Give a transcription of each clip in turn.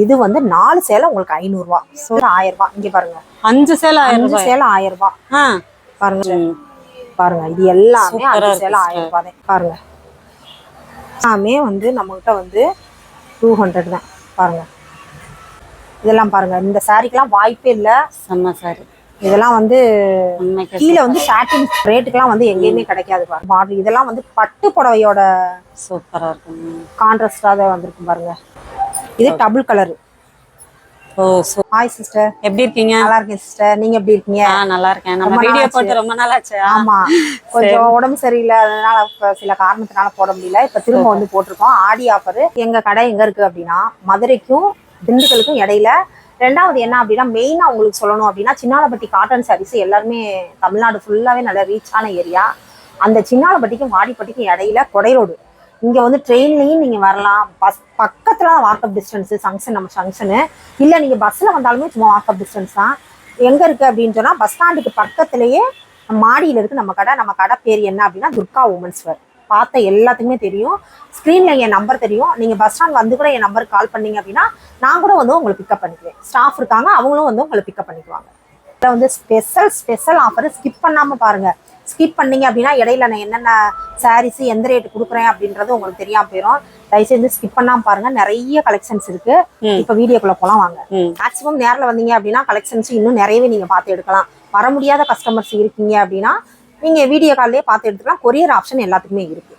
இது வந்து 4 சேலை உங்களுக்கு 500 ரூபாய். 1000 ரூபாய். இங்க பாருங்க 5 சேலை 1000 ரூபாய். 5 சேலை 1000 ரூபாய். பாருங்க பாருங்க இது எல்லாமே 5 சேலை 1000 ரூபாய் தான். பாருங்க எல்லாமே வந்து நம்மகிட்ட வந்து 200 தான். பாருங்க இதெல்லாம் பாருங்க. இந்த சாரிக்கெல்லாம் வாய்ப்பே இல்ல. செம்ம சாரி. இதெல்லாம் வந்து கீழே வந்து ஸ்டார்டிங் ரேட்டுக்கெல்லாம் வந்து எங்கேயுமே கிடைக்காது பாருங்க. இதெல்லாம் வந்து பட்டு புடவையோட சூப்பரா இருக்கும். கான்ட்ராஸ்டா தான் வந்திருக்கும் பாருங்க. இது டபுள் கலர். ஓ ஹாய் சிஸ்டர், எப்படி இருக்கீங்க? நல்லா இருக்கேன் சிஸ்டர், நீங்க எப்படி இருக்கீங்க? நல்லா இருக்கேன். நம்ம வீடியோ போட்டு ரொம்ப நாள் ஆச்சு. ஆமா கொஞ்சம் உடம்பு சரியில்லை, அதனால சில காரணத்தினால போட முடியல. இப்ப திரும்ப வந்து போட்டிருக்கோம். ஆடி ஆஃபர். எங்க கடை எங்க இருக்கு அப்படின்னா மதுரைக்கும் திண்டுக்கலுக்கும் இடையில. ரெண்டாவது என்ன அப்படின்னா மெயினா உங்களுக்கு சொல்லணும் அப்படின்னா சின்னாலப்பட்டி காட்டன் சாரீஸ் எல்லாருமே தமிழ்நாடு ஃபுல்லாவே நல்ல ரீச்சான ஏரியா. அந்த சின்னாலப்பட்டிக்கும் வாடிப்பட்டிக்கும் இடையில கொடை ரோடு. இங்க வந்து ட்ரெயின்லயும் நீங்க வரலாம். பஸ் பக்கத்துல வாக்கப் டிஸ்டன்ஸ் ஜங்ஷன், நம்ம ஜங்ஷனு. இல்ல நீங்க பஸ்ல வந்தாலுமே சும்மா வாக்கப் டிஸ்டன்ஸ் தான். எங்க இருக்கு அப்படின்னு சொன்னா பஸ் ஸ்டாண்டுக்கு பக்கத்திலேயே மாடியில இருக்கு நம்ம கடை. நம்ம கடை பேர் என்ன அப்படின்னா துர்கா உமன்ஸ் வேர். பார்த்த எல்லாத்துக்குமே தெரியும். ஸ்க்ரீன்ல என் நம்பர் தெரியும். நீங்க பஸ் ஸ்டாண்ட் வந்து கூட என் நம்பருக்கு கால் பண்ணீங்க அப்படின்னா நான் கூட வந்து உங்களை பிக்கப் பண்ணிக்குவேன். ஸ்டாஃப் இருக்காங்க, அவங்களும் வந்து உங்களை பிக்கப் பண்ணிக்குவாங்க. இதில் வந்து ஸ்பெஷல் ஆஃபர். ஸ்கிப் பண்ணாம பாருங்க. ஸ்கிப் பண்ணீங்க அப்படின்னா இடையில நான் என்னென்ன சாரீஸ் எந்த ரேட்டு கொடுக்குறேன் அப்படின்றது உங்களுக்கு தெரியாம போயிடும். தயவுசெய்து ஸ்கிப் பண்ணாம பாருங்க. நிறைய கலெக்ஷன்ஸ் இருக்கு. இப்ப வீடியோக்குள்ள போலாம் வாங்க. மேக்ஸிமம் நேரில் வந்தீங்க அப்படின்னா கலெக்ஷன்ஸ் இன்னும் நிறையவே நீங்க பார்த்து எடுக்கலாம். வர முடியாத கஸ்டமர்ஸ் இருக்கீங்க அப்படின்னா நீங்க வீடியோ கால்லேயே பார்த்து எடுத்துக்கலாம். கொரியர் ஆப்ஷன் எல்லாத்துக்குமே இருக்கு.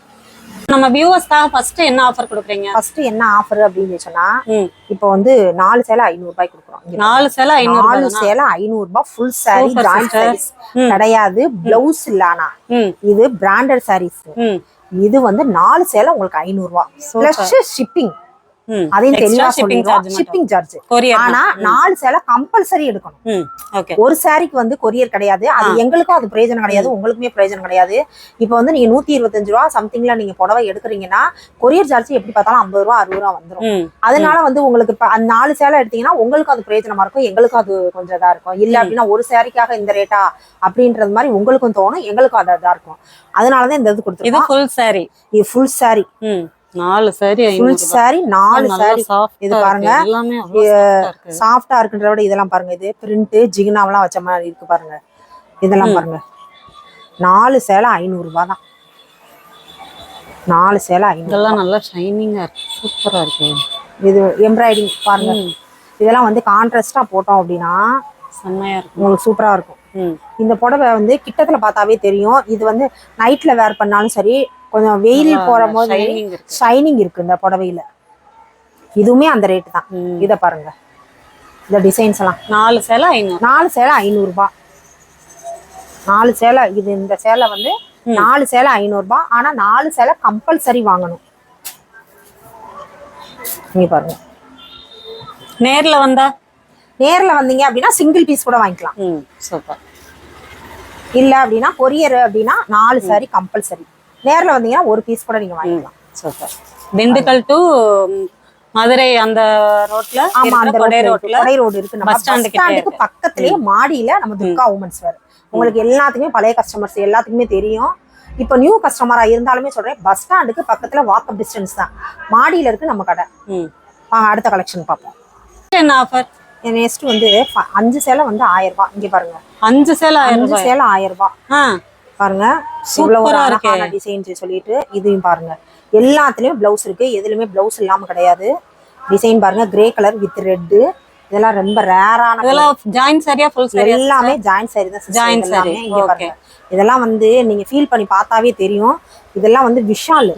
நம்ம வியூவர்ஸ்க்காக ஃபர்ஸ்ட் என்ன ஆஃபர் கொடுக்குறீங்க? ஃபர்ஸ்ட் என்ன ஆஃபர் அப்படின்னு சொன்னா இப்போ வந்து 4 சேலை 500 ரூபாய் கொடுக்குறோம். 4 சேலை 500 ரூபாய். ஃபுல் சாரி, ஜாயிண்ட் சாரீஸ் கிடையாது, பிளவுஸ் இல்லானா. இது பிராண்டட் சாரீஸ். இது வந்து 4 சேலை உங்களுக்கு 500 ரூபாய் பிளஸ் ஷிப்பிங். அதையும் தெளிவா சொல்லிடுறோம். Shipping charge. ஆனா 4 சேலை கம்பல்சரி எடுக்கணும். ஒரு சாரிக்கு வந்து கொரியர் கிடையாது. அது எங்களுக்கும் அது பிரயோஜனம் கிடையாது, உங்களுக்குமே பிரயோஜனம் கிடையாது. இப்ப வந்து நீங்க 125 ரூபா சம்திங்ல நீங்க புடவை எடுக்கிறீங்கன்னா கொரியர் சார்ஜ் எப்படி பார்த்தாலும் 50 ரூபா 60 ரூபா வந்துடும். அதனால வந்து உங்களுக்கு இப்ப 4 சேலை எடுத்தீங்கன்னா உங்களுக்கு அது பிரயோஜனமா இருக்கும், எங்களுக்கும் அது கொஞ்சம் இதா இருக்கும். இல்ல அப்படின்னா ஒரு சாரிக்காக இந்த ரேட்டா அப்படின்றது மாதிரி உங்களுக்கும் தோணும், எங்களுக்கும் அது இதா இருக்கும். அதனாலதான் இந்த இது கொடுத்துருக்கோம். இது ஃபுல் சாரி. இது full sorry. 4 sorry, full sorry 4 sorry. இது பாருங்க சாஃப்டா இருக்குன்றத விட இதெல்லாம் பாருங்க. இது பிரிண்ட் ஜிகினாவெல்லாம் வச்ச மாதிரி இருக்கு பாருங்க. இதெல்லாம் பாருங்க 4 சேலை 500 ரூபாய் தான். 4 சேலை 500. இதெல்லாம் நல்லா ஷைனிங்கா இருக்கு, சூப்பரா இருக்கு. இது எம்ப்ராய்டிங் பாருங்க. இதெல்லாம் வந்து கான்ட்ராஸ்டா போட்டோம் அப்படின்னா செம்மையா இருக்கும், உங்களுக்கு சூப்பரா இருக்கும். இந்த புடவை வந்து கிட்டத்துல பார்த்தாவே தெரியும். இது வந்து நைட்ல வேர் பண்ணாலும் சரி, கொஞ்சம் வெயில் போற போது ஷைனிங் இருக்கு இந்த புடவையில. இதுவுமே அந்த ரேட் தான். இத பாருங்க, இந்த டிசைன்ஸ் எல்லாம் 4 சேலை 500. 4 சேலை 500 ரூபாய். 4 சேலை. இது இந்த சேலை வந்து 4 சேலை 500 ரூபாய். ஆனா 4 சேலை கம்பல்சரி வாங்கணும். நீங்க பாருங்க. நேர்ல வந்தீங்க அப்படின்னா சிங்கிள் பீஸ் கூட வாங்கிக்கலாம். சூப்பர். இல்ல அப்படின்னா கொரியர் அப்படின்னா 4 சாரி கம்பல்சரி. நேர்ல வந்தீங்கன்னா ஒரு பீஸ் கூட நீங்க வாங்கிக்கலாம். சூப்பர். திண்டுக்கல் டு மதுரை அந்த ரோட்ல. ஆமா, அந்த கொடை ரோடு இருக்கு. நம்ம பஸ் ஸ்டாண்டுக்கு பக்கத்துலயே மாடியில நம்ம துர்கா உமன்ஸ் வேர். உங்களுக்கு எல்லாத்துக்குமே பழைய கஸ்டமர்ஸ் எல்லாத்துக்குமே தெரியும். இப்போ நியூ கஸ்டமரா இருந்தாலுமே சொல்றேன், பஸ் ஸ்டாண்டுக்கு பக்கத்துல வாக்கப் டிஸ்டன்ஸ் தான். மாடியில இருக்கு நம்ம கடை. அடுத்த கலெக்ஷன் பார்ப்போம். என்ன ஆஃபர்? நெக்ஸ்ட் வந்து 5 சேலை வந்து 1000 ரூபாய். இங்க பாருங்க 5 சேலை 1000 ரூபாய். பாருங்க இவ்வளவு ஒரு அழகான டிசைன் சொல்லிட்டு இதையும் பாருங்க. எல்லாத்துலயும் பிளவுஸ் இருக்கு, எதுலயுமே பிளவுஸ் இல்லாம கிடையாது. டிசைன் பாருங்க, கிரே கலர் வித் ரெட். இதெல்லாம் ரொம்ப ரேரான. இதெல்லாம் ஜாயிண்ட் சாரியா ஃபுல் சாரி? எல்லாமே ஜாயிண்ட் சாரி தான். Joint sorry. இங்க பாருங்க, இதெல்லாம் வந்து நீங்க ஃபீல் பண்ணி பார்த்தாவே தெரியும். இதெல்லாம் வந்து விஷால்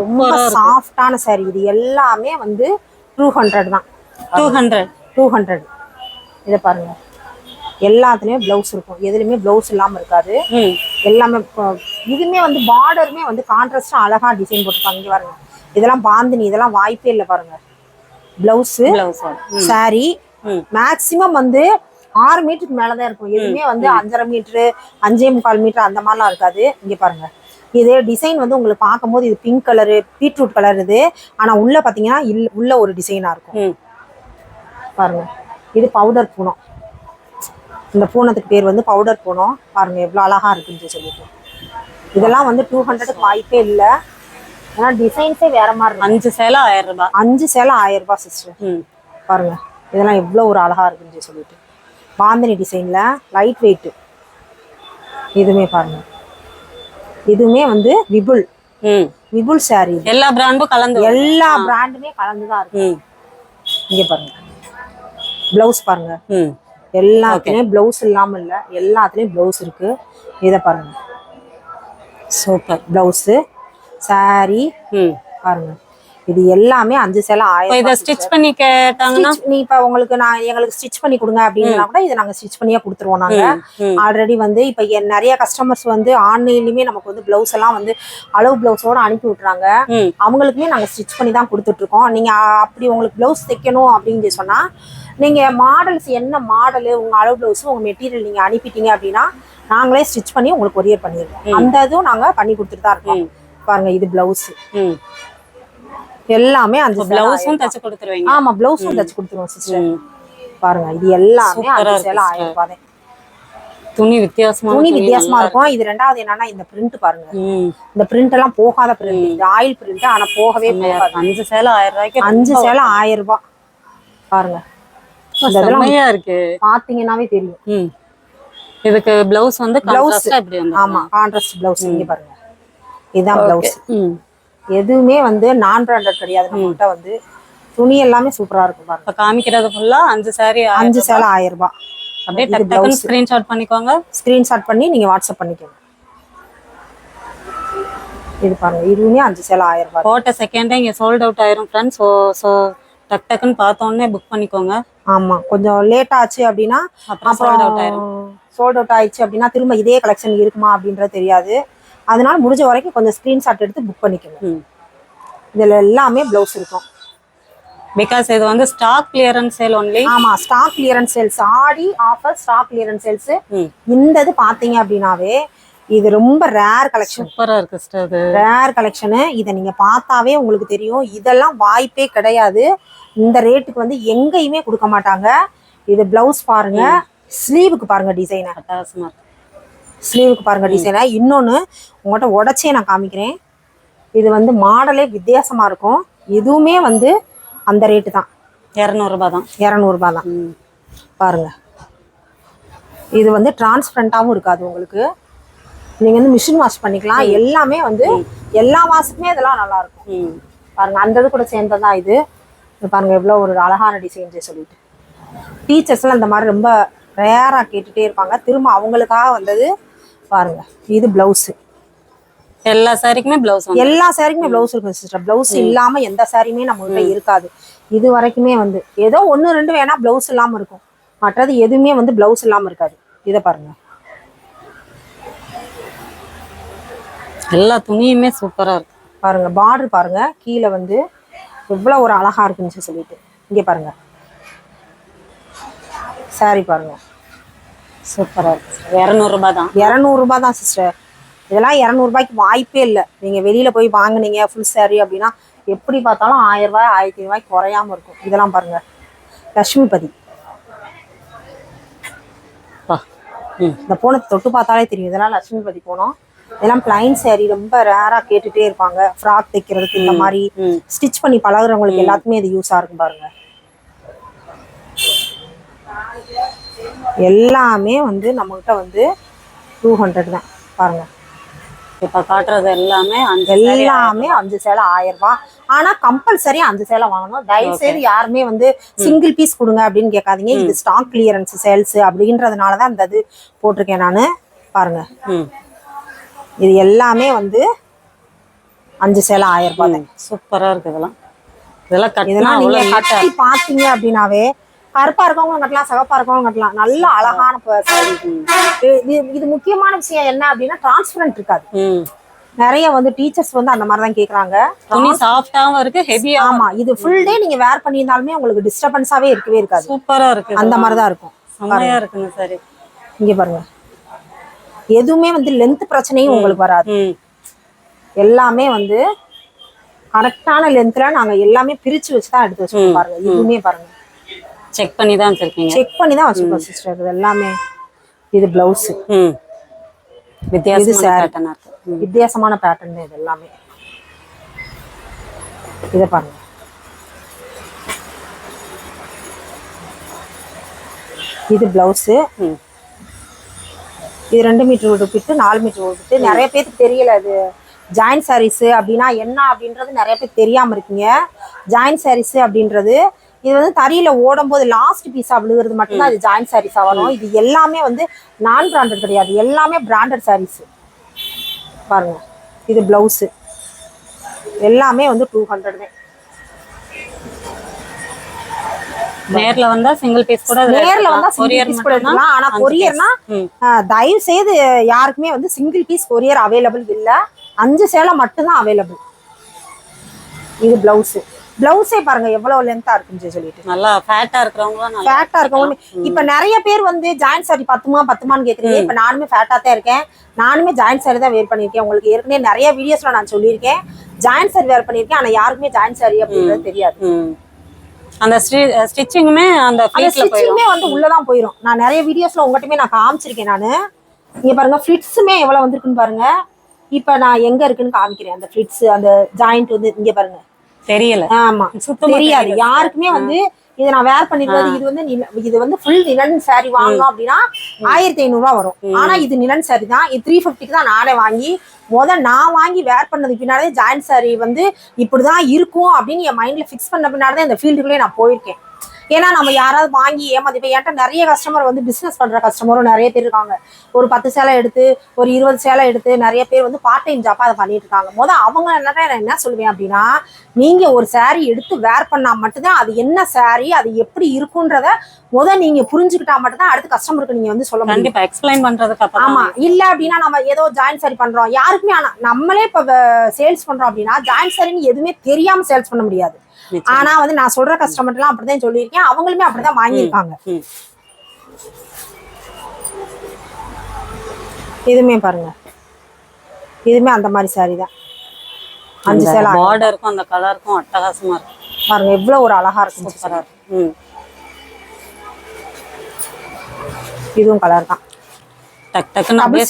ரொம்ப சாஃப்டான சாரி. இது எல்லாமே வந்து 200 தான். 200. இத பாருங்க, எல்லாத்துலயும் பிளவுஸ் இருக்கும், எதுலயுமே பிளவுஸ் இல்லாம இருக்காது. எல்லாமே இதுமே வந்து பார்டருமே வந்து கான்ட்ராஸ்டா அழகா டிசைன் போட்டுருப்பாங்க. இங்க பாருங்க, இதெல்லாம் பாந்தினி, இதெல்லாம் வாய்ப்பே இல்லை பாருங்க. பிளவுஸ் சாரி மேக்சிமம் வந்து 6 மீட்டருக்கு மேலதான் இருக்கும். எதுவுமே வந்து 5.5 மீட்டரு 5.25 மீட்டர் அந்த மாதிரிலாம் இருக்காது. இங்க பாருங்க, இது டிசைன் வந்து உங்களுக்கு பார்க்கும்போது இது பிங்க் கலரு, பீட்ரூட் கலர் இது. ஆனா உள்ள பாத்தீங்கன்னா உள்ள ஒரு டிசைனா இருக்கும் பாருங்க. இது பவுடர் பூனம். இந்த பூனத்துக்கு பேர் வந்து பவுடர் பூனம். பாருங்க எவ்வளவு அழகா இருக்குன்னு சொல்லிட்டு. இதெல்லாம் வந்து 200க்கு வாய்ப்பே இல்லை. ஏன்னா டிசைன்ஸே வேற மாதிரி. 5 சேலை 1000 ரூபாய். 5 சேலை 1000 ரூபாய் சிஸ்டர். பாருங்க இதெல்லாம் எவ்வளோ ஒரு அழகா இருக்குன்னு சொல்லிட்டு பாந்தினி டிசைன்ல லைட் வெயிட். இதுவுமே பாருங்க, இதுவுமே வந்து விபுல் விபுல் சாரி. எல்லா பிராண்டும் கலந்து எல்லா பிராண்டுமே கலந்துதான் இருக்கு. இங்க பாருங்க பிளவுஸ் பாருங்க, எல்லாத்துலயும் பிளவுஸ் இல்லாம இல்ல, எல்லாத்துலயும் பிளவுஸ் இருக்கு. இத பாருங்க சூப்பர் பிளவுஸ் சாரி பாருங்க. இது எல்லாமே 5 சேலை 1000. இத ஸ்டிட்ச் பண்ணி கேட்டாங்கன்னா நீ இப்ப உங்களுக்கு எங்களுக்கு ஸ்டிட்ச் பண்ணி கொடுங்க அப்படின்னா கூட இதை நாங்க ஸ்டிட்ச் பண்ணியே கொடுத்துருவோம். நாங்க ஆல்ரெடி வந்து இப்ப நிறைய கஸ்டமர்ஸ் வந்து ஆன்லைன்லயுமே நமக்கு வந்து பிளவுஸ் எல்லாம் வந்து அளவு பிளவுஸோட அனுப்பி விட்டுறாங்க. அவங்களுக்குமே நாங்க ஸ்டிட்ச் பண்ணி தான் கொடுத்துட்டு இருக்கோம். நீங்க அப்படி உங்களுக்கு பிளவுஸ் தைக்கணும் அப்படின்னு சொன்னா நீங்க மாடல்ஸ் என்ன மாடலு, உங்க அளவு பிளவுஸ், உங்க மெட்டீரியல் நீங்க அனுப்பிட்டீங்க அப்படின்னா நாங்களே ஸ்டிட்ச் பண்ணி உங்களுக்கு கொரியர் பண்ணிடுவோம். அந்த இதுவும் நாங்க பண்ணி கொடுத்துட்டு தான் இருக்கோம். பாருங்க இது பிளவுஸ் எல்லாமே 5 பிளவுஸும் தச்சு கொடுத்துருவீங்க? ஆமா பிளவுஸும் தச்சு கொடுத்துருவோம் சிஸ்டர். பாருங்க இது எல்லாமே 5 சேலை 1000 ரூபாய் தான். துணி வித்தியாசமா இருக்கும். இது ரெண்டாவது என்னன்னா இந்த பிரிண்ட் பாருங்க, இந்த பிரிண்ட் எல்லாம் போகாத பிரிண்ட், இது ஆயில் பிரிண்ட். ஆனா போகவே போகாது. 5 சேலை 1000 ரூபாய்க்கு 5 சேலை 1000 ரூபாய் பாருங்க. செமையா இருக்கு, பாத்தீங்கன்னாவே தெரியும். இதுக்கு பிளவுஸ் வந்து கான்ட்ராஸ்டா இப்படி வந்து. ஆமா கான்ட்ராஸ்ட் பிளவுஸ். இங்க பாருங்க இதுதான் பிளவுஸ். எதுவுமே வந்து நான் பிராண்டட் கிடையாது. நம்மகிட்ட வந்து துணி எல்லாமே சூப்பரா இருக்கும் பாருங்க. இப்ப காமிக்கிறது ஃபுல்லா 5 சேலை 5 சேலை 1000 ரூபாய். அப்படியே டக்குனு ஸ்கிரீன்ஷாட் பண்ணிக்கோங்க. ஸ்கிரீன்ஷாட் பண்ணி நீங்க வாட்ஸ்அப் பண்ணிக்கோங்க. இது பாருங்க இதுவுமே 5 சேலை 1000 ரூபாய். போட்ட செகண்டே இங்க சோல்ட் அவுட் ஆயிரும் ஃப்ரெண்ட்ஸ். சோ டக்குன்னு பார்த்தோன்னே புக் பண்ணிக்கோங்க. ஆமா கொஞ்சம் லேட் ஆச்சு அப்படின்னா அப்புறம் சோல்ட் அவுட் ஆயிடுச்சு அப்படின்னா திரும்ப இதே கலெக்ஷன் இருக்குமா அப்படின்றது தெரியாது. அதனால முடிஞ்ச வரைக்கும் கொஞ்சம் ஸ்கிரீன்ஷாட் எடுத்து புக் பண்ணிக்கணும். இதுல எல்லாமே பிளவுஸ் இருக்கும். பிகாஸ் இது வந்து ஸ்டாக் கிளியரன்ஸ் சேல் ஒன்லி. ஆமா ஸ்டாக் கிளியரன்ஸ் சேல்ஸ், ஆடி ஆஃபர் ஸ்டாக் கிளியரன்ஸ் சேல்ஸ். இந்த இது பாத்தீங்க அப்படின்னாவே இது ரொம்ப ரேர் கலெக்ஷன். சூப்பரா இருக்கு சிஸ்டர், இது ரேர் கலெக்ஷன். இதை நீங்க பார்த்தாவே உங்களுக்கு தெரியும். இதெல்லாம் வாய்ப்பே கிடையாது. இந்த ரேட்டுக்கு வந்து எங்கேயுமே கொடுக்க மாட்டாங்க. இது பிளவுஸ் பாருங்க, ஸ்லீவுக்கு பாருங்க டிசைன் அட்டகாசமா இருக்கு. ஸ்லீவுக்கு பாருங்க டிசைனை. இன்னொன்னு உங்கள்கிட்ட உடச்சே நான் காமிக்கிறேன். இது வந்து மாடலே வித்தியாசமா இருக்கும். இதுவுமே வந்து அந்த ரேட்டு தான், 200 ரூபாய் தான். 200 ரூபாய் தான் பாருங்க. இது வந்து டிரான்ஸ்பரண்டாவும் இருக்காது உங்களுக்கு. நீங்க வந்து மிஷின் வாஷ் பண்ணிக்கலாம். எல்லாமே வந்து எல்லா மாசத்துமே இதெல்லாம் நல்லா இருக்கும் பாருங்க. அந்த இது கூட சேர்ந்ததான் இது. பாருங்க எவ்வளவு ஒரு அழகான டிசைன் சொல்லிட்டு. டீச்சர்ஸ் எல்லாம் இந்த மாதிரி ரொம்ப ரேரா கேட்டுட்டே இருப்பாங்க. திரும்ப அவங்களுக்காக வந்தது பாருங்க. இது பிளவுஸ். எல்லா சாரிக்குமே பிளவுஸ், எல்லா சாரிக்குமே பிளவுஸ் இருக்கும் சிஸ்டர். பிளவுஸ் இல்லாம எந்த சாரியுமே நம்ம கிட்ட இருக்காது. இது வரைக்குமே வந்து ஏதோ 1-2 வேணா பிளவுஸ் இல்லாம இருக்கும். மற்றது எதுவுமே வந்து பிளவுஸ் இல்லாம இருக்காது. இத பாருங்க எல்லா துணியுமே சூப்பரா இருக்கு பாருங்க. பார்டர் பாருங்க கீழே வந்து எவ்வளவு ஒரு அழகா இருக்குன்னு சொல்லிட்டு. இங்க பாருங்க சாரி பாருங்க சூப்பரா இருக்கு. 200 ரூபாய் தான். 200 ரூபாய் தான் சிஸ்டர். இதெல்லாம் 200 ரூபாய்க்கு வாய்ப்பே இல்லை. நீங்க வெளியில போய் வாங்குனீங்க ஃபுல் சாரி அப்படின்னா எப்படி பார்த்தாலும் 1000 ரூபாய் 1000 ரூபாய்க்கு குறையாம இருக்கும். இதெல்லாம் பாருங்க லட்சுமிபதி. இந்த போனை தொட்டு பார்த்தாலே தெரியும். இதெல்லாம் லட்சுமிபதி போனோம். இதெல்லாம் பிளைன் சாரி ரொம்ப ரேரா கேட்டுட்டே இருப்பாங்க. ஃப்ராக் தைக்கிறதுக்கு இந்த மாதிரி ஸ்டிச் பண்ணி பழகுறவங்களுக்கு எல்லாத்துக்குமே இது யூஸா இருக்கும் பாருங்க. எல்லாமே வந்து நம்மகிட்ட வந்து 200 தான் பாருங்க. இப்ப காட்டுறது எல்லாமே 5 சேலை 1000 ரூபாய். ஆனா கம்பல்சரி 5 சேலை வாங்கணும். தயவு செய்து யாருமே வந்து சிங்கிள் பீஸ் கொடுங்க அப்படின்னு கேட்காதீங்க. இது ஸ்டாக் கிளியரன்ஸ் சேல்ஸ் அப்படின்றதுனாலதான் இந்த இது போட்டிருக்கேன் நானு. பாருங்க இது எல்லாமே வந்து 5 சேலை 1000 ரூபாய் தான். சூப்பரா இருக்கு. இதெல்லாம் நீங்க கட்டி பாத்தீங்க அப்படின்னாவே கருப்பா இருக்கவங்க கட்டலாம், சிவப்பா இருக்கவங்க கட்டலாம். நல்ல அழகான இது முக்கியமான விஷயம் என்ன அப்படின்னா டிரான்ஸ்பரண்ட் இருக்காது. நிறைய வந்து டீச்சர்ஸ் வந்து அந்த மாதிரி தான் கேக்குறாங்க. துணி சாஃப்ட்டாவும் இருக்கு, ஹெவியா. ஆமா இது ஃபுல் டே நீங்க வேர் பண்ணியிருந்தாலுமே உங்களுக்கு டிஸ்டர்பன்ஸாவே இருக்கவே இருக்காது. சூப்பரா இருக்கு. அந்த மாதிரி தான் இருக்கும். செமையா இருக்குங்க. சரி இங்க பாருங்க எதுவுமே வந்து லென்த் பிரச்சனையும் உங்களுக்கு வராது. எல்லாமே வந்து கரெக்டான லென்த்ல நாங்க எல்லாமே பிரிச்சு வச்சுதான் எடுத்து வச்சிருக்கோம் பாருங்க. இதுவுமே பாருங்க செக் பண்ணி தான் வச்சிருக்கீங்க. செக் பண்ணி தான் வச்சிருக்கோம் சிஸ்டர். இது எல்லாமே. இது பிளவுஸ் வித்தியாசமான பேட்டர்ன். இது எல்லாமே இத பாருங்க. இது பிளவுஸ். ம். இது 2 மீட்டர் விட்டு 4 மீட்டர் விட்டு நிறைய பேருக்கு தெரியல. அது ஜாயின்ட் சாரீஸ் அப்படின்னா என்ன அப்படின்றது நிறைய பேர் தெரியாம இருக்கீங்க. ஜாயின்ட் சாரீஸ் அப்படின்றது இது வந்து தறியில ஓடும் போது லாஸ்ட் பீஸா விழுகிறது மட்டும்தான் அது ஜாயின்ட் சாரீஸா வரும். இது எல்லாமே வந்து நான் பிராண்டட் கிடையாது, எல்லாமே பிராண்டட் சாரீஸ். பாருங்க, இது பிளவுஸ் எல்லாமே வந்து 200 தான். நேர்ல வந்தா சிங்கிள் பீஸ் கூட நேர்ல வந்தா சிங்கிள் பீஸ் கூட எடுக்கலாம். ஆனா கொரியர்னா தயவு செய்து யாருக்குமே வந்து சிங்கிள் பீஸ் கொரியர் அவைலபிள் இல்ல. 5 சேலை மட்டும்தான் அவைலபிள். இது பிளவுஸ். பிளவுஸே பாருங்க எவ்வளவு லென்த்தா இருக்குன்னு சொல்லிட்டு. நல்லா ஃபேட்டா இருக்கிறவங்க நல்லா ஃபேட்டா இருக்கவங்க இப்ப நிறைய பேர் வந்து ஜாயின்ட் சாரி பத்துமான்னு கேக்குறீங்க. இப்ப நானுமே ஃபேட்டா தான் இருக்கேன். நானுமே ஜாயின்ட் சாரி தான் வேர் பண்ணிருக்கேன். உங்களுக்கு ஏற்கனவே நிறைய வீடியோஸ்ல நான் சொல்லியிருக்கேன் ஜாயின்ட் சாரி வேர் பண்ணிருக்கேன். ஆனா யாருக்குமே ஜாயின்ட் சாரி அப்படின்றது தெரியாது. அந்த ஸ்டிச்சிங்குமே அந்த ஸ்டிச்சிங்குமே வந்து உள்ளதான் போயிடும். நான் நிறைய வீடியோஸ்ல உங்ககிட்டமே நான் காமிச்சிருக்கேன். நானு இங்க பாருங்க ஃபிளிட்ஸுமே எவ்வளவு வந்திருக்குன்னு பாருங்க. இப்ப நான் எங்க இருக்குன்னு காமிக்கிறேன். அந்த ஃபிளிட்ஸ் அந்த ஜாயிண்ட் வந்து இங்க பாருங்க தெரியல. ஆமா தெரியாது யாருக்குமே வந்து இதை நான் வேர் பண்ணிருக்கிறது. இது வந்து ஃபுல் நிலன் சாரி வாங்கணும் அப்படின்னா 1500 ரூபா வரும். ஆனா இது நிலன் சாரி தான். இது 350க்கு தான் நானே வாங்கி நான் வாங்கி வேர் பண்ணதுக்கு பின்னாலே ஜாயின்ட் சாரி வந்து இப்படிதான் இருக்கும் அப்படின்னு என் மைண்ட்ல ஃபிக்ஸ் பண்ண பின்னாடி இந்த ஃபீல்டுக்குள்ளே நான் போயிருக்கேன். ஏன்னா நம்ம யாராவது வாங்கி ஏமாத்தி என்கிட்ட நிறைய கஸ்டமர் வந்து பிசினஸ் பண்ற கஸ்டமரும் நிறைய பேர் இருக்காங்க. ஒரு 10 சேலை எடுத்து ஒரு 20 சேலை எடுத்து நிறைய பேர் வந்து பார்ட் டைம் ஜாப்பா அதை பண்ணிட்டு இருக்காங்க. அவங்க என்ன சொல்லுவேன் அப்படின்னா, நீங்க ஒரு சாரி எடுத்து வேர் பண்ணா மட்டும்தான் அது என்ன சாரி அது எப்படி இருக்குன்றத நீங்க புரிஞ்சுக்கிட்டா மட்டும்தான் அடுத்த கஸ்டமருக்கு நீங்க வந்து சொல்ல முடியும். கண்டிப்பா எக்ஸ்பிளைன் பண்றதுக்கு அப்புறம். ஆமா இல்ல அப்படின்னா நம்ம ஏதோ ஜாயின்ட் சாரி பண்றோம் யாருக்குமே. ஆனா நம்மளே இப்ப சேல்ஸ் பண்றோம் அப்படின்னா ஜாயின்ட் சாரின்னு எதுவுமே தெரியாம சேல்ஸ் பண்ண முடியாது. ஆனா வந்து நான் சொல்ற கஸ்டமர் எல்லாம் அப்படிதான் சொல்லியிருக்கேன். அவங்களுமே அப்படிதான் வாங்கியிருக்காங்க. இதுமே பாருங்க, இதுமே அந்த மாதிரி சாரி தான். 5 சேலை பார்டருக்கும் அந்த கலருக்கும் அட்டகாசமா இருக்கு. பாருங்க எவ்வளவு ஒரு அழகா இருக்கு. சூப்பரா இருக்கு. இதுவும் கலர் தான். டக் டக்குன்னு அப்படியே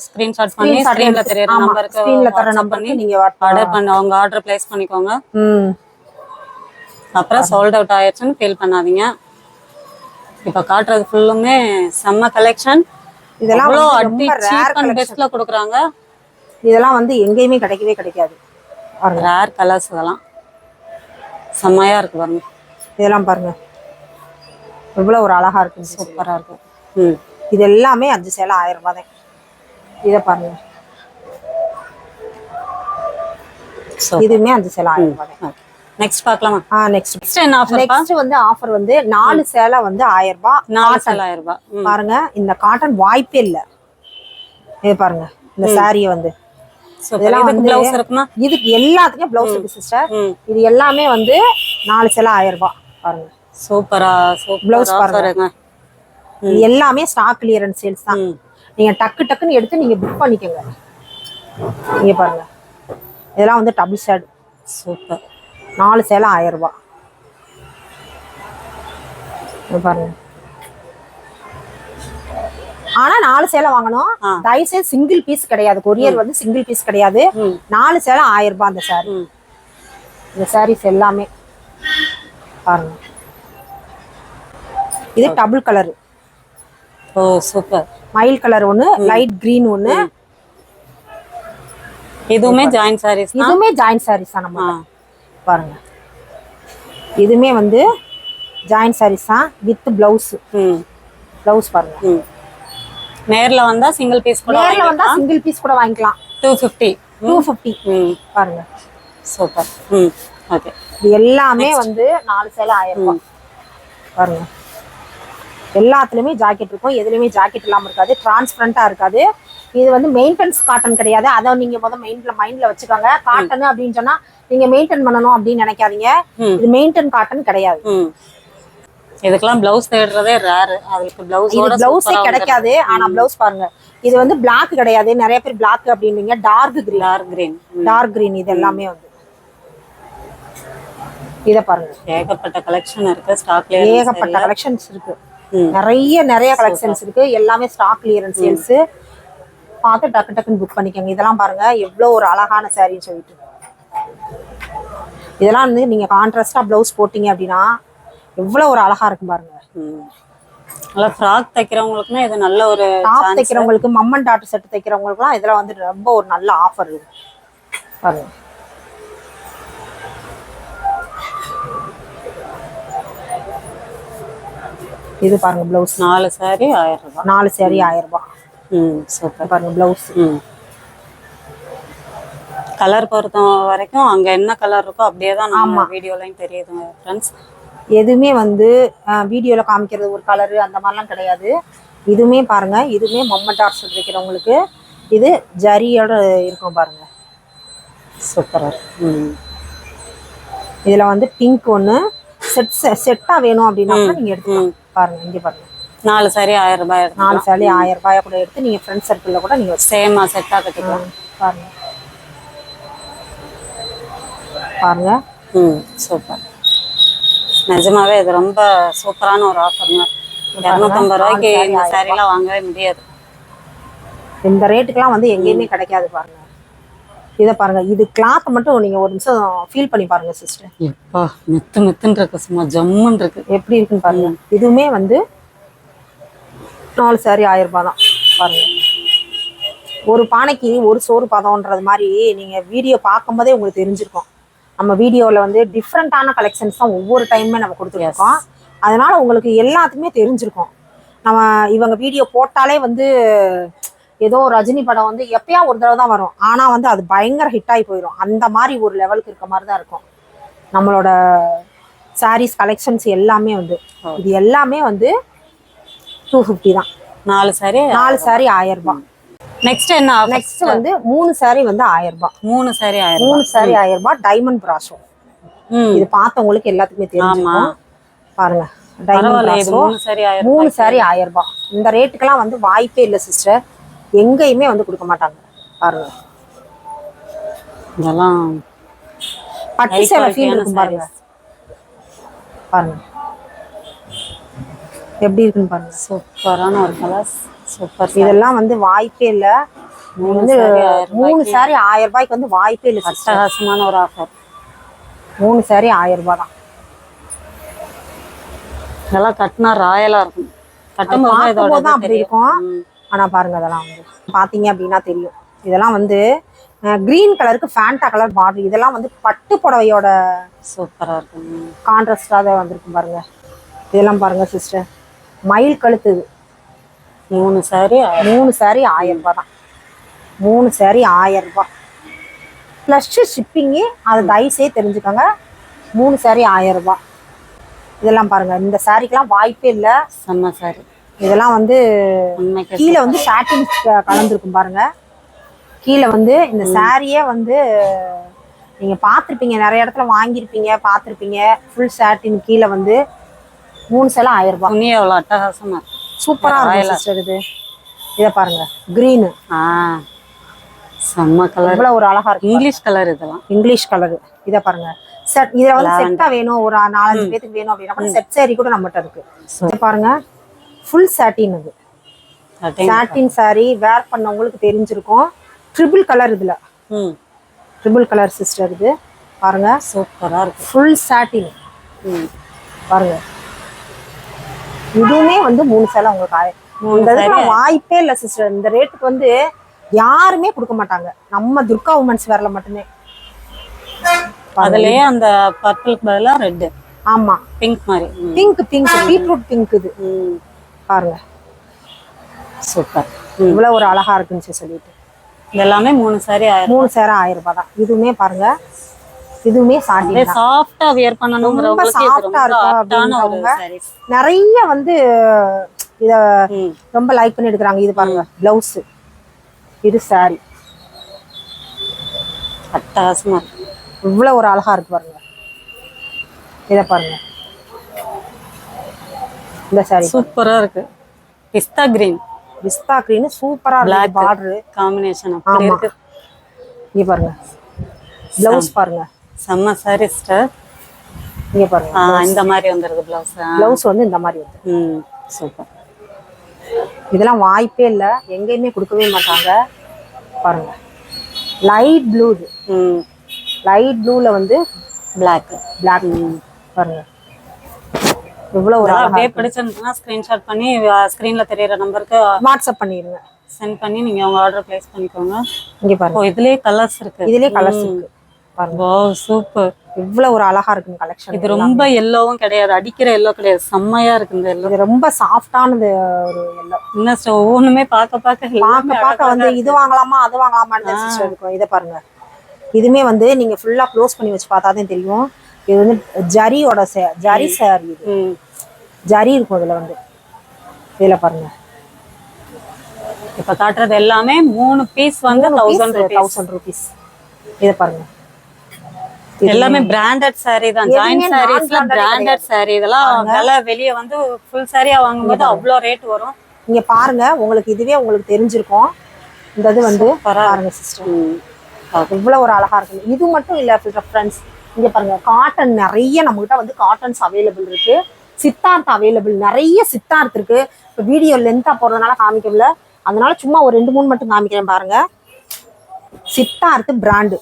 ஸ்கிரீன்ஷாட் பண்ணி ஸ்கிரீன்ல தெரியற நம்பருக்கு ஸ்கிரீன்ல தர நம்பருக்கு நீங்க ஆர்டர் பண்ணி அவங்க ஆர்டர் பிளேஸ் பண்ணிக்கோங்க. அப்புறம் சோல்ட் அவுட் ஆயிடுச்சுன்னு ஃபீல் பண்ணாதீங்க. இப்ப காட்டுறது ஃபுல்லுமே செம்ம கலெக்ஷன். இதெல்லாம் ரொம்ப ரேர் அண்ட் பெஸ்ட்ல கொடுக்குறாங்க. இதெல்லாம் வந்து எங்கேயுமே கிடைக்காது. ரேர் கலர்ஸ் இதெல்லாம் செம்மையா இருக்கு பாருங்க. இதெல்லாம் பாருங்க எவ்வளவு ஒரு அழகா இருக்கு. சூப்பரா இருக்கு. இது எல்லாமே 5 சேலை 1000 ரூபாய் தான். இத பாருங்க இதுமே 5 சேலை 1000 ரூபாய் தான். நெக்ஸ்ட் பார்க்கலாமா? நெக்ஸ்ட் என்ன ஆஃபர்? நெக்ஸ்ட் வந்து ஆஃபர் வந்து 4 சேலை வந்து 1000 ரூபாய். 4 சேலை 1000 ரூபாய். பாருங்க இந்த காட்டன் வாய்ப்பே இல்ல. இது பாருங்க இந்த சாரியை வந்து இதெல்லாம் வந்து ப்ளவுஸ் இருக்குமா? இதுக்கு எல்லாத்துக்கும் ப்ளவுஸ் இருக்கு சிஸ்டர். இது எல்லாமே வந்து 4 சேலை 1000 ரூபாய். பாருங்க சூப்பரா ப்ளவுஸ் பாருங்க. இது எல்லாமே ஸ்டாக் கிளியரன்ஸ் சேல்ஸ் தான். நீங்க டக்குன்னு எடுத்து நீங்க புக் பண்ணிக்கோங்க. இங்க பாருங்க இதெல்லாம் வந்து டபுள் ஷேட். சூப்பர். 4 சேலை 1000 ரூபாய். பாருங்க ஆனா 4 சேலை வாங்கணும். தயவுசெய்து சிங்கிள் பீஸ் கிடையாது. கொரியர் வந்து சிங்கிள் பீஸ் கிடையாது. 4 சேலை 1000 ரூபாய். அந்த சாரி இந்த சாரீஸ் எல்லாமே பாருங்க. இது டபுள் கலர். ஓ சூப்பர். மயில் கலர் ஒன்னு, லைட் கிரீன் ஒன்னு. இதுவுமே ஜாயின்ட் சாரீஸ். இதுவுமே ஜாயின்ட் சாரீஸ் தான். நம்ம பாருங்க இதுமே வந்து ஜாயின்ட் சாரீஸ் தான் வித் பிளவுஸ். பிளவுஸ் பாருங்க. நேர்ல வந்தா சிங்கிள் பீஸ் கூட வாங்கிக்கலாம். 250 பாருங்க. சூப்பர். ஓகே. இது எல்லாமே வந்து 4 சேலை 1000 ரூபாய். பாருங்க எல்லாத்துலயுமே ஜாக்கெட் இருக்கும். எதுலயுமே ஜாக்கெட் இல்லாம இருக்காது. டிரான்ஸ்பரண்டா இருக்காது. இது வந்து மெயின்டெனன்ஸ் காட்டன் கிடையாது. அதை நீங்க மைண்ட்ல வச்சுக்கோங்க. காட்டன் அப்படின்னு சொன்னா நீங்க மெயின்டைன் பண்ணணும் அப்படின்னு நினைக்காதீங்க. இது மெயின்டைன் காட்டன் கிடையாது. இதுக்கெல்லாம் பிளவுஸ் தேடுறதே ரேர். அதுக்கு பிளவுஸே கிடைக்காது. ஆனா பிளவுஸ் பாருங்க இது வந்து பிளாக் கிடையாது. நிறைய பேர் பிளாக் அப்படின்னீங்க. டார்க் கிரீன் இது எல்லாமே வந்து இத பாருங்க. ஏகப்பட்ட கலெக்ஷன் இருக்கு. ஸ்டாக்ல ஏகப்பட்ட கலெக்ஷன்ஸ் இருக்கு. நிறைய கலெக்ஷன்ஸ் இருக்கு. எல்லாமே ஸ்டாக் கிளியரன்ஸ் சேல்ஸ். பார்த்து டக்குன்னு புக் பண்ணிக்கோங்க. இதெல்லாம் பாருங்க எவ்வளவு ஒரு அழகான சாரின்னு சொல்லிட்டு. இதெல்லாம் வந்து நீங்க கான்ட்ராஸ்டா பிளவுஸ் போட்டீங்க அப்படின்னா எவ்வளவு ஒரு அழகா இருக்கும் பாருங்க. நல்லா ஃப்ராக் தைக்கிறவங்களுக்குமே இது நல்ல ஒரு டாப் சான்ஸ். தைக்கிறவங்களுக்கு, மம்மன் டாட் செட் தைக்கிறவங்களுக்குலாம் இதெல்லாம் வந்து ரொம்ப ஒரு நல்ல ஆஃபர் இருக்கு பாருங்க. இது பாருங்க பிளவுஸ். 4 saree 1000 ரூபாய். 4 saree 1000 ரூபாய். சூப்பர். பாருங்க பிளவுஸ். கலர் பொறுத்த வரைக்கும் அங்க என்ன கலர் இருக்கோ அப்படியே தான் நம்ம வீடியோலயும் தெரியுது ஃப்ரெண்ட்ஸ். எதுவுமே வந்து வீடியோல காமிக்கிறது ஒரு கலரு அந்த மாதிரிலாம் கிடையாது. இதுவுமே பாருங்க, இதுவுமே மம்மன் டாட் செட் வைக்கிறவங்களுக்கு இது ஜரியோட இருக்கும் பாருங்க. சூப்பரா. இதுல வந்து பிங்க் ஒன்று செட்டா வேணும் அப்படின்னா நீங்க எடுத்துக்கலாம். பாருங்க இங்க பாருங்க. 4 saree 1000 ரூபாய். 4 saree 1000 ரூபாய் கூட எடுத்து நீங்க ஃப்ரெண்ட் சர்க்கிள்ல கூட நீங்க சேமா செட்டா கட்டிக்கலாம். பாருங்க பாருங்க. சூப்பர். நிஜமாவே இது ரொம்ப சூப்பரான ஒரு ஆஃபருங்க. 250 ரூபாய்க்கு இந்த சாரீலாம் வாங்கவே முடியாது. இந்த ரேட்டுக்கெல்லாம் வந்து எங்கேயுமே கிடைக்காது பாருங்க. இதை பாருங்க, இது கிளாத் மட்டும் நீங்க ஒரு நிமிஷம் ஃபீல் பண்ணி பாருங்க சிஸ்டர். எப்பா மெத்து மெத்துன்னு இருக்கு, சும்மா ஜம்முன்னு இருக்கு. எப்படி இருக்குன்னு பாருங்க. இதுவுமே வந்து 4 saree 1000 ரூபாய் தான் பாருங்க. ஒரு பானைக்கு ஒரு சோறு பதம்ன்றது மாதிரி நீங்க வீடியோ பார்க்கும் போதே உங்களுக்கு தெரிஞ்சிருக்கும். நம்ம வீடியோவில் வந்து டிஃப்ரெண்ட்டான கலெக்ஷன்ஸ் தான் ஒவ்வொரு டைமுமே நம்ம கொடுத்துருக்கோம். அதனால உங்களுக்கு எல்லாத்துக்குமே தெரிஞ்சிருக்கும். நம்ம இவங்க வீடியோ போட்டாலே வந்து ஏதோ ரஜினி படம் வந்து எப்பயா ஒரு தடவை தான் வரும், ஆனால் வந்து அது பயங்கர ஹிட் ஆகி போயிடும். அந்த மாதிரி ஒரு லெவலுக்கு இருக்க மாதிரி தான் இருக்கும் நம்மளோட சாரீஸ் கலெக்ஷன்ஸ் எல்லாமே. வந்து இது எல்லாமே வந்து 250 தான். 4 saree 1000 ரூபாய். நெக்ஸ்ட் என்ன? நெக்ஸ்ட் வந்து 3 saree வந்து 1000 ரூபாய். 3 saree 1000. 3 saree 1000 ரூபாய். Diamond brasso. இது பார்த்தவங்களுக்கு எல்லாத்துக்குமே தெரியும் பாருங்க. டைமண்ட் பிராசோ 3 saree 1000 ரூபாய். இந்த ரேட்டுக்கெல்லாம் வந்து வாய்ப்பே இல்லை சிஸ்டர், எங்கேயுமே வந்து கொடுக்க மாட்டாங்க பாருங்க. இதெல்லாம் பட்டு சேலை ஃபீல் இருக்கும் பாருங்க. பாருங்க எப்படி இருக்குன்னு பாருங்க. சூப்பரான ஒரு கலர். சூப்பர். இதெல்லாம் வந்து வாய்ப்பே இல்லை. வந்து 3 saree 1000 ரூபாய்க்கு வந்து வாய்ப்பே இல்லை. அட்டகாசமான ஒரு ஆஃபர். 3 saree 1000 ரூபாய் தான். இதெல்லாம் கட்டினா ராயலா இருக்கும். கட்டும்போது தான் அப்படி இருக்கும். ஆனா பாருங்க, அதெல்லாம் வந்து பாத்தீங்க அப்படின்னா தெரியும். இதெல்லாம் வந்து கிரீன் கலருக்கு ஃபேண்டா கலர் பார்டர். இதெல்லாம் வந்து பட்டு புடவையோட சூப்பரா இருக்கும். கான்ட்ராஸ்டாக வந்திருக்கும் பாருங்க. இதெல்லாம் பாருங்க சிஸ்டர், மயில் கழுத்து. 3 saree 1000 ரூபாய் தான். 3 saree 1000 ரூபாய் ப்ளஸ் ஷிப்பிங்கு. அது தயவுசே தெரிஞ்சுக்கோங்க. 3 saree 1000 ரூபாய். இதெல்லாம் பாருங்க, இந்த சாரிக்கெல்லாம் வாய்ப்பே இல்லை. செம்ம சாரி. இதெல்லாம் வந்து கீழே வந்து சாட்டின் கலந்துருக்கும் பாருங்க. கீழே வந்து இந்த சாரியே வந்து நீங்க பார்த்துருப்பீங்க, நிறைய இடத்துல வாங்கியிருப்பீங்க, பார்த்துருப்பீங்க. ஃபுல் சாட்டின் கீழே வந்து 3 சேலை 1000 ரூபாய். துணி எவ்வளோ அட்டகாசமா சூப்பரா இருக்கும் சிஸ்டர். இது இதை பாருங்க, கிரீனு. செம்ம கலர். இவ்வளவு ஒரு அழகா இருக்கு. English colour. இதெல்லாம் இங்கிலீஷ் கலர். இதை பாருங்க. செட் இதுல வந்து செட்டா வேணும், ஒரு 4-5 பேருக்கு வேணும் அப்படின்னா கூட செட் சாரி கூட நம்மகிட்ட இருக்கு. இதை பாருங்க, ஃபுல் சாட்டின். இது சாட்டின் சாரி வேர் பண்ணவங்களுக்கு தெரிஞ்சிருக்கும். Triple colour. இதுல ட்ரிபிள் கலர் சிஸ்டர். இது பாருங்க சூப்பரா இருக்கு. ஃபுல் சாட்டின் பாருங்க. இதுவுமே வந்து 3 சேலை உங்களுக்கு வாய்ப்பே இல்லை சிஸ்டர். இந்த ரேட்டுக்கு வந்து யாருமே கொடுக்க மாட்டாங்க. நம்ம துர்கா உமன்ஸ் வேர்ல மட்டுமே. அதுலயே அந்த பர்பிள் பதிலா ரெட். ஆமா, பிங்க் மாதிரி. Pink beetroot pink. இது பாருங்க சூப்பர். இவ்வளவு ஒரு அழகா இருக்குன்னு சொல்லிட்டு எல்லாமே 3 saree 1000. 3 saree 1000 ரூபாய் தான். இதுவுமே பாருங்க, இதுவுமே சாட்டின் சாஃப்ட்டா வியர் பண்ணனும்ங்கறவங்களுக்கு இது ரொம்ப ஆப்டான ஒரு saree. நிறைய வந்து இத ரொம்ப லைக் பண்ணி எடுக்கறாங்க. இது பாருங்க, ப்ளவுஸ். இது saree அட்டகாசமா இருக்கு. இவ்வளவு ஒரு அழகா இருக்கு பாருங்க. இத பாருங்க, இந்த saree சூப்பரா இருக்கு. பிஸ்தா கிரீன். பிஸ்தா கிரீன் சூப்பரா இருக்கு. பார்டர் காம்பினேஷன் அப்படி இருக்கு. இங்க பாருங்க, ப்ளவுஸ் பாருங்க. செம்ம saree சிஸ்டர். இங்க பாருங்க, இந்த மாதிரி வந்திருக்கு ப்ளவுஸ். ப்ளவுஸ் வந்து இந்த மாதிரி வந்து சூப்பர். இதெல்லாம் வாய்ப்பே இல்லை, எங்கேயுமே கொடுக்கவே மாட்டாங்க. பாருங்க, லைட் ப்ளூ. லைட் ப்ளூல வந்து பிளாக் பாருங்க. இவ்வளவு ஒரு அழகா அப்படியே பிடிச்சிருந்துச்சுன்னா ஸ்கிரீன்ஷாட் பண்ணி ஸ்கிரீன்ல தெரியற நம்பருக்கு வாட்ஸ்அப் பண்ணிடுங்க. சென்ட் பண்ணி நீங்க உங்க ஆர்டர் பிளேஸ் பண்ணிக்கோங்க. இங்க பாருங்க, இதுலயே கலர்ஸ் இருக்கு. இதுலயே கலர்ஸ் இருக்கு பாருங்க. Wow super. இவ்வளவு ஒரு அழகா இருக்குங்க கலெக்ஷன். இது ரொம்ப எல்லோவும் கிடையாது, அடிக்கிற எல்லோ கிடையாது, செம்மையா இருக்கு இந்த எல்லோ. இது ரொம்ப சாஃப்டானது ஒரு எல்லோ. இன்னும் ஒவ்வொன்றுமே பார்க்க வந்து இது வாங்கலாமா அது வாங்கலாமான்னு சிஸ்டர் இருக்கும். இதை பாருங்க, இதுமே வந்து நீங்க ஃபுல்லா க்ளோஸ் பண்ணி வச்சு பார்த்தாதான் தெரியும். இது வந்து ஜரியோட ஜரி சாரி. இது ஜரி இருக்கும் இதுல வந்து. இதுல பாருங்க, இப்ப காட்டுறது எல்லாமே 3 பீஸ் வந்து 1000 rupees. இதை பாருங்க, எல்லாமே பிராண்டட் சாரி தான். ஜாயிண்ட் சாரீஸ்ல பிராண்டட் சாரி. இதெல்லாம் விலை வெளியே வந்து ஃபுல் சாரியா வாங்கும்போது அவ்வளோ ரேட் வரும். இங்க பாருங்க, உங்களுக்கு இதுவே உங்களுக்கு தெரிஞ்சிருக்கும். இந்த இது வந்து பாருங்க சிஸ்டர், இவ்வளவு ஒரு அழகா இருக்கு. இது மட்டும் இல்ல ஃப்ரெண்ட்ஸ், இங்க பாருங்க காட்டன் நிறைய நம்ம கிட்ட வந்து காட்டன்ஸ் அவைலபிள் இருக்கு. சித்தார்த் அவைலபிள், நிறைய சித்தார்த் இருக்கு. இப்போ வீடியோ லென்த்தா போறதுனால காமிக்கல, அதனால சும்மா ஒரு 2-3 மட்டும் காமிக்கிறேன் பாருங்க. Siddharth brand,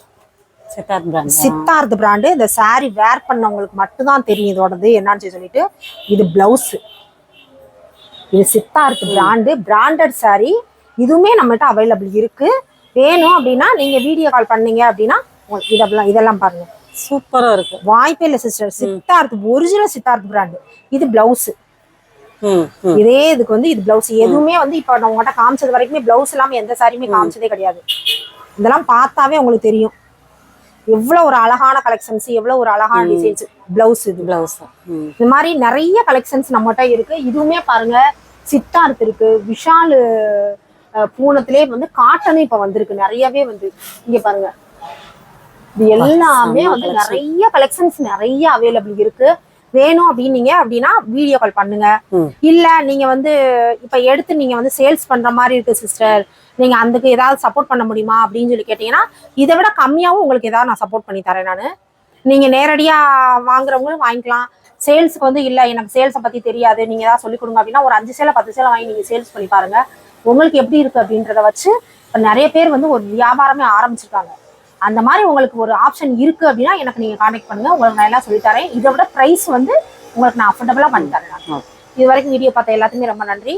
Siddharth brand. இந்த சாரி வேர் பண்ணவங்களுக்கு மட்டும்தான் தெரியும் இதோடது என்னன்னு சொல்லிட்டு. இது பிளவுஸ், இது சித்தார்த் பிராண்டு, பிராண்டட் சாரி. இதுவுமே நம்மகிட்ட அவைலபிள் இருக்கு. வேணும் அப்படின்னா நீங்க வீடியோ கால் பண்ணீங்க அப்படின்னா இதெல்லாம் பாருங்க, சூப்பரா இருக்கு. வாய்ப்பே இல்லை sister. Siddharth original Siddharth brand. இது பிளவுஸ், இதே இதுக்கு வந்து இது பிளவுஸ். எதுவுமே வந்து இப்ப நான் உங்கள்கிட்ட காமிச்சது வரைக்குமே பிளவுஸ் இல்லாம எந்த சாரியுமே காமிச்சதே கிடையாது. இதெல்லாம் பார்த்தாவே உங்களுக்கு தெரியும் எவ்வளவு ஒரு அழகான கலெக்ஷன்ஸ், எவ்வளவு ஒரு அழகான டிசைன்ஸ். பிளவுஸ், இது பிளவுஸ். இது மாதிரி நிறைய கலெக்ஷன்ஸ் நம்மகிட்ட இருக்கு. இதுவுமே பாருங்க சித்தார்த் இருக்கு, விஷால் பூனத்திலே வந்து காட்டனும் இப்ப வந்திருக்கு நிறையவே வந்து. இங்க பாருங்க, இது எல்லாமே வந்து நிறைய கலெக்ஷன்ஸ் நிறைய அவைலபிள் இருக்கு. வேணும் அப்படின்னா வீடியோ கால் பண்ணுங்க. இல்ல நீங்க வந்து இப்ப எடுத்து நீங்க வந்து சேல்ஸ் பண்ற மாதிரி இருக்கு சிஸ்டர், நீங்க அதுக்கு ஏதாவது சப்போர்ட் பண்ண முடியுமா அப்படின்னு சொல்லி கேட்டீங்கன்னா இதை விட கம்மியாவும் உங்களுக்கு ஏதாவது நான் சப்போர்ட் பண்ணி தரேன் நானு. நீங்க நேரடியா வாங்குறவங்களும் வாங்கிக்கலாம். சேல்ஸுக்கு வந்து இல்ல எனக்கு சேல்ஸை பத்தி தெரியாது, நீங்க ஏதாவது சொல்லிக் கொடுங்க அப்படின்னா ஒரு 5 சேலை 10 சேலை வாங்கி நீங்க சேல்ஸ் பண்ணி பாருங்க. உங்களுக்கு எப்படி இருக்கு அப்படின்றத வச்சு இப்ப நிறைய பேர் வந்து ஒரு வியாபாரமே ஆரம்பிச்சிருக்காங்க. அந்த மாதிரி உங்களுக்கு ஒரு ஆப்ஷன் இருக்கு அப்படின்னா எனக்கு நீங்க கான்டாக்ட் பண்ணுங்க, உங்களுக்கு நான் எல்லாம் சொல்லித்தரேன். இதை விட பிரைஸ் வந்து உங்களுக்கு நான் அஃபோர்டபுளா பண்ணி தரேன். இது வரைக்கும் வீடியோ பார்த்த எல்லாத்துக்குமே ரொம்ப நன்றி.